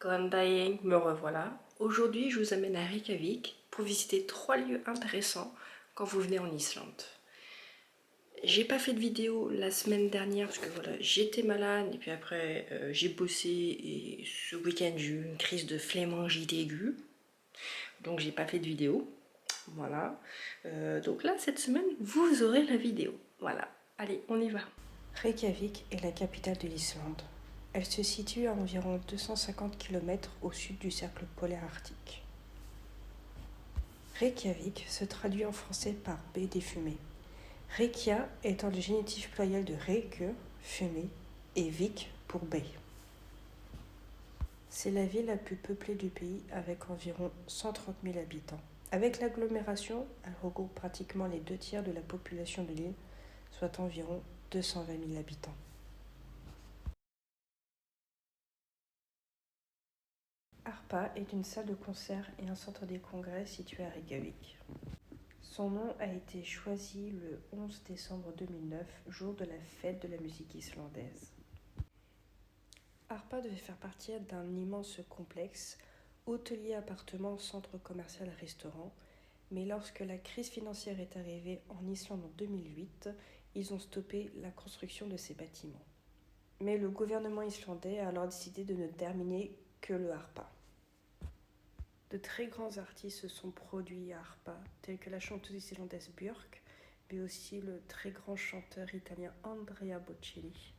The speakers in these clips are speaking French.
Kondaeng, me revoilà. Aujourd'hui, je vous amène à Reykjavik pour visiter 3 lieux intéressants quand vous venez en Islande. J'ai pas fait de vidéo la semaine dernière parce que voilà, j'étais malade et puis après j'ai bossé et ce week-end j'ai eu une crise de phlémingite aiguë. Donc j'ai pas fait de vidéo. Voilà. Donc là, cette semaine, vous aurez la vidéo. Voilà. Allez, on y va. Reykjavik est la capitale de l'Islande. Elle se situe à environ 250 km au sud du cercle polaire arctique. Reykjavik se traduit en français par baie des fumées. Reykja étant le génitif pluriel de reke, fumée, et vik pour baie. C'est la ville la plus peuplée du pays avec environ 130 000 habitants. Avec l'agglomération, elle regroupe pratiquement les 2 tiers de la population de l'île, soit environ 220 000 habitants. Harpa est une salle de concert et un centre des congrès situé à Reykjavik. Son nom a été choisi le 11 décembre 2009, jour de la fête de la musique islandaise. Harpa devait faire partie d'un immense complexe, hôtelier, appartements, centre commercial, restaurant, mais lorsque la crise financière est arrivée en Islande en 2008, ils ont stoppé la construction de ces bâtiments. Mais le gouvernement islandais a alors décidé de ne terminer que le Harpa. De très grands artistes se sont produits à Harpa, tels que la chanteuse islandaise Björk, mais aussi le très grand chanteur italien Andrea Bocelli.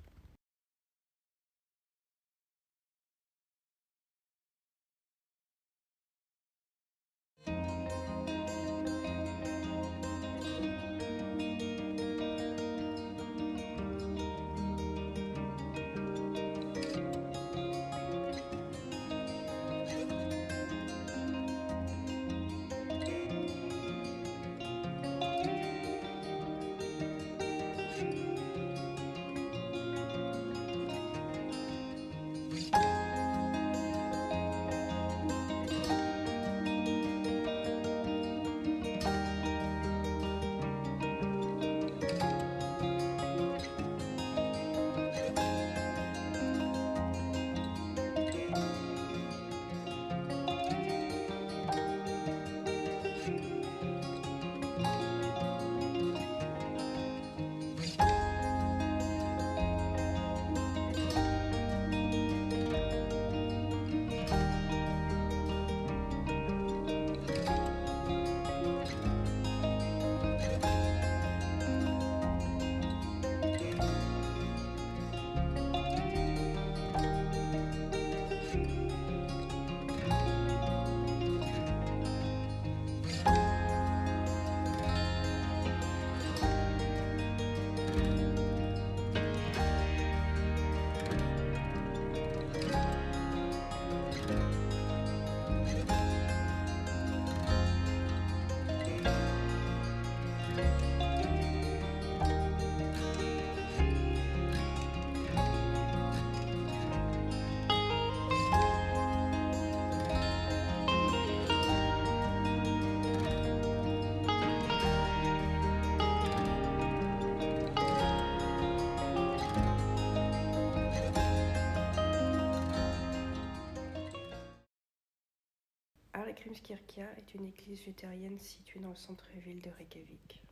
Hallgrímskirkja est une église luthérienne située dans le centre-ville de Reykjavik.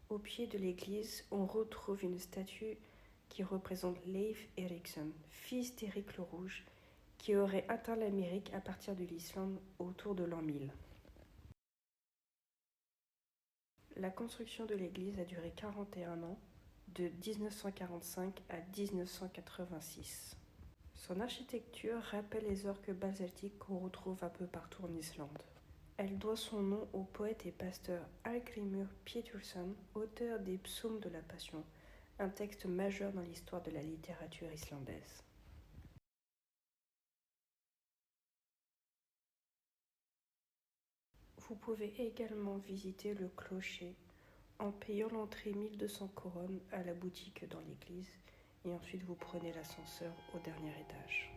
Au pied de l'église, on retrouve une statue qui représente Leif Erikson, fils d'Éric le Rouge, qui aurait atteint l'Amérique à partir de l'Islande autour de l'an 1000. La construction de l'église a duré 41 ans, de 1945 à 1986. Son architecture rappelle les orques basaltiques qu'on retrouve un peu partout en Islande. Elle doit son nom au poète et pasteur Hallgrímur Pétursson, auteur des Psaumes de la Passion, un texte majeur dans l'histoire de la littérature islandaise. Vous pouvez également visiter le clocher en payant l'entrée 1200 couronnes à la boutique dans l'église et ensuite vous prenez l'ascenseur au dernier étage.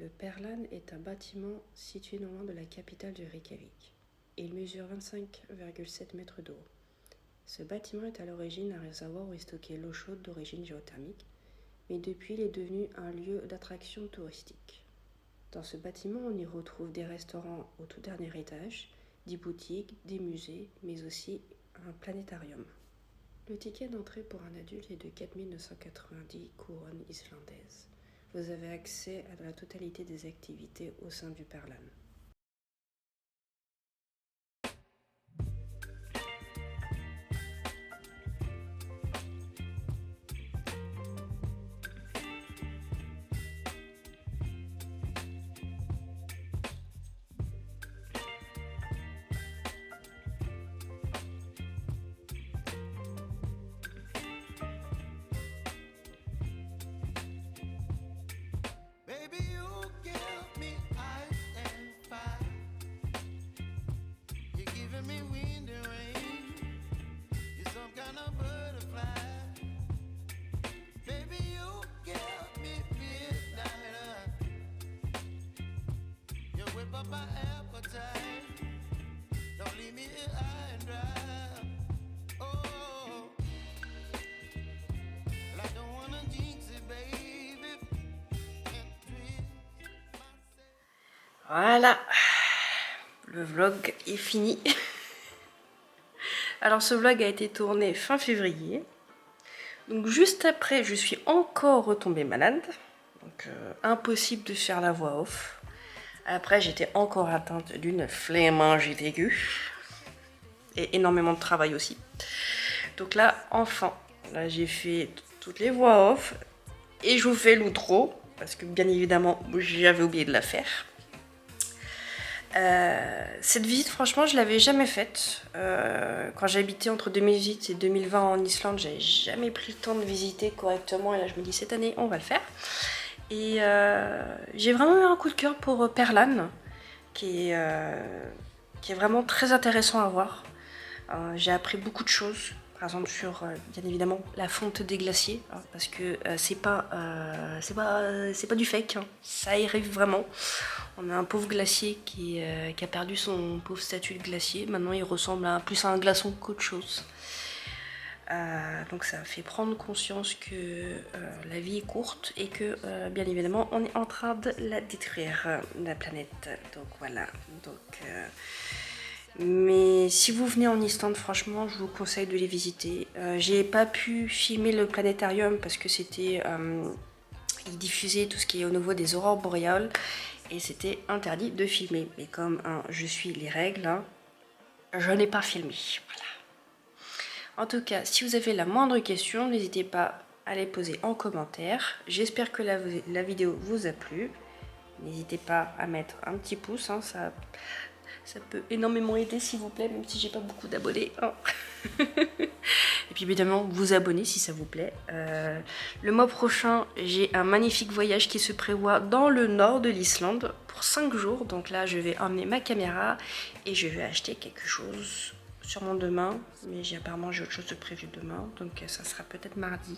Le Perlan est un bâtiment situé non loin de la capitale du Reykjavik. Il mesure 25,7 mètres de haut. Ce bâtiment est à l'origine un réservoir où est stockée l'eau chaude d'origine géothermique, mais depuis il est devenu un lieu d'attraction touristique. Dans ce bâtiment, on y retrouve des restaurants au tout dernier étage, des boutiques, des musées, mais aussi un planétarium. Le ticket d'entrée pour un adulte est de 4 990 couronnes islandaises. Vous avez accès à la totalité des activités au sein du Perlan. My appetite, don't leave me here high and dry. Oh, well, I don't wanna jinx it, baby. Can't twist myself. Voilà, le vlog est fini. Alors ce vlog a été tourné fin février. Donc juste après, je suis encore retombée malade. Donc impossible de faire la voix off. Après, j'étais encore atteinte d'une flémingite aiguë. Et énormément de travail aussi. Donc là, enfin, là j'ai fait toutes les voix off. Et je vous fais l'outro. Parce que bien évidemment, j'avais oublié de la faire. Cette visite, franchement, je l'avais jamais faite. Quand j'habitais entre 2018 et 2020 en Islande, j'avais jamais pris le temps de visiter correctement. Et là, je me dis, cette année, on va le faire. Et j'ai vraiment eu un coup de cœur pour Perlan, qui est vraiment très intéressant à voir. J'ai appris beaucoup de choses, par exemple sur, bien évidemment, la fonte des glaciers, hein, parce que c'est pas du fake, hein. Ça arrive vraiment. On a un pauvre glacier qui a perdu son pauvre statut de glacier. Maintenant, il ressemble plus à un glaçon qu'autre chose. Donc ça fait prendre conscience que la vie est courte et que bien évidemment on est en train de la détruire, la planète. Donc voilà. Mais si vous venez en Islande, franchement je vous conseille de les visiter. J'ai pas pu filmer le planétarium parce que c'était il diffusait tout ce qui est au niveau des aurores boréales et c'était interdit de filmer. Mais comme je suis les règles, hein, je n'ai pas filmé. Voilà. En tout cas, si vous avez la moindre question, n'hésitez pas à les poser en commentaire. J'espère que la vidéo vous a plu. N'hésitez pas à mettre un petit pouce, hein, ça peut énormément aider s'il vous plaît, même si j'ai pas beaucoup d'abonnés. Hein. Et puis évidemment, vous abonner si ça vous plaît. Le mois prochain, j'ai un magnifique voyage qui se prévoit dans le nord de l'Islande pour 5 jours. Donc là, je vais emmener ma caméra et je vais acheter quelque chose. Sûrement demain, mais apparemment j'ai autre chose de prévu demain, donc ça sera peut-être mardi.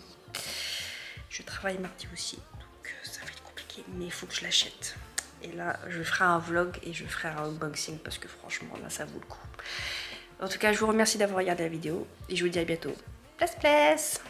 Je travaille mardi aussi, donc ça va être compliqué, mais il faut que je l'achète. Et là, je ferai un vlog et je ferai un unboxing parce que franchement, là, ça vaut le coup. En tout cas, je vous remercie d'avoir regardé la vidéo et je vous dis à bientôt. Place, place!